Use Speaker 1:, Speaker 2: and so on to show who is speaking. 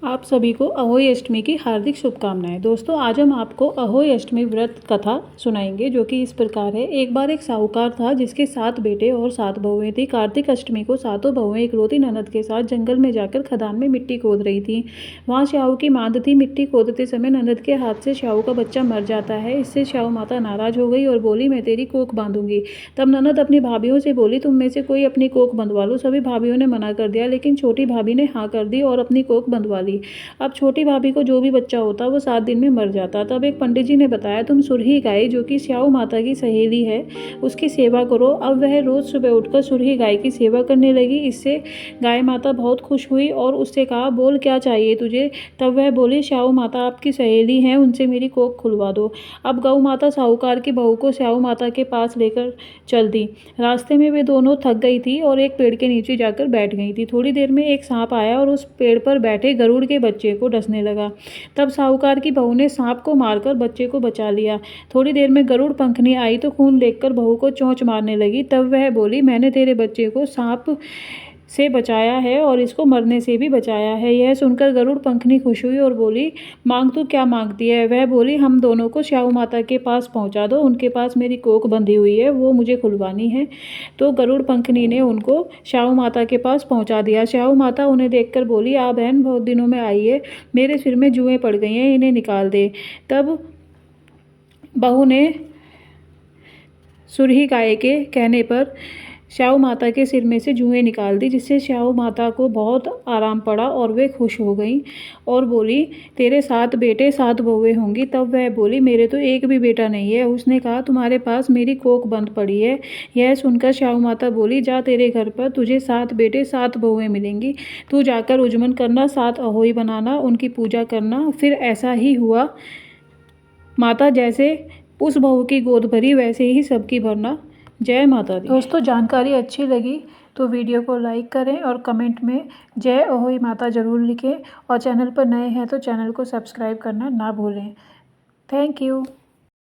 Speaker 1: आप सभी को अहोई अष्टमी की हार्दिक शुभकामनाएं। दोस्तों, आज हम आपको अहोई अष्टमी व्रत कथा सुनाएंगे, जो कि इस प्रकार है। एक बार एक साहूकार था जिसके 7 बेटे और 7 बहुएं थी। कार्तिक अष्टमी को सातों बहुएं इकलौती ननद के साथ जंगल में जाकर खदान में मिट्टी खोद रही थी। वहां श्याऊ की मांद थी। मिट्टी खोदते समय ननद के हाथ से श्याऊ का बच्चा मर जाता है। इससे श्याऊ माता नाराज हो गई और बोली, मैं तेरी कोख बांधूंगी। तब ननद अपनी भाभीियों से बोली, तुम में से कोई अपनी कोख बंधवा लो। सभी भाभीियों ने मना कर दिया, लेकिन छोटी भाभी ने हाँ कर दी और अपनी कोख बंधवा ली। अब छोटी भाभी को जो भी बच्चा होता वो 7 दिन में मर जाता। तब एक पंडित जी ने बताया, तुम सुरही गाय, जो कि श्याऊ माता की सहेली है, उसकी सेवा करो। अब वह रोज सुबह उठकर सुरही गाय की सेवा करने लगी। इससे गाय माता बहुत खुश हुई और उससे कहा, बोल क्या चाहिए तुझे। तब वह बोली, श्याऊ माता आपकी सहेली हैं, उनसे मेरी कोख खुलवा दो। अब गौ माता साहूकार की बहू को श्याऊ माता के पास लेकर चल दी। रास्ते में वे दोनों थक गई थी और एक पेड़ के नीचे जाकर बैठ गई थी। थोड़ी देर में एक सांप आया और उस पेड़ पर बैठे गरुड़ के बच्चे को डसने लगा। तब साहूकार की बहू ने सांप को मारकर बच्चे को बचा लिया। थोड़ी देर में गरुड़ पंखनी आई तो खून देखकर बहू को चोंच मारने लगी। तब वह बोली, मैंने तेरे बच्चे को सांप से बचाया है और इसको मरने से भी बचाया है। यह सुनकर गरुड़ पंखनी खुश हुई और बोली, मांग तू क्या मांगती है। वह बोली, हम दोनों को श्याऊ माता के पास पहुंचा दो, उनके पास मेरी कोख बंधी हुई है, वो मुझे खुलवानी है। तो गरुड़ पंखनी ने उनको श्याऊ माता के पास पहुंचा दिया। श्याऊ माता उन्हें देखकर बोली, आ बहन, बहुत दिनों में आई है, मेरे सिर में जुएं पड़ गई हैं, इन्हें निकाल दे। तब बहू ने सुरही गाय के कहने पर श्याऊ माता के सिर में से जुएं निकाल दी, जिससे श्याऊ माता को बहुत आराम पड़ा और वे खुश हो गईं और बोली, तेरे 7 बेटे 7 बहुएं होंगी। तब वह बोली, मेरे तो एक भी बेटा नहीं है। उसने कहा, तुम्हारे पास मेरी कोख बंद पड़ी है। यह सुनकर श्याऊ माता बोली, जा, तेरे घर पर तुझे 7 बेटे 7 बहुएं मिलेंगी। तू जाकर उजमन करना, 7 अहोई बनाना, उनकी पूजा करना। फिर ऐसा ही हुआ। माता जैसे उस बहू की गोद भरी, वैसे ही सबकी भरना। जय माता दी। दोस्तों, जानकारी अच्छी लगी तो वीडियो को लाइक करें और कमेंट में जय अहोई माता ज़रूर लिखें, और चैनल पर नए हैं तो चैनल को सब्सक्राइब करना ना भूलें। Thank you.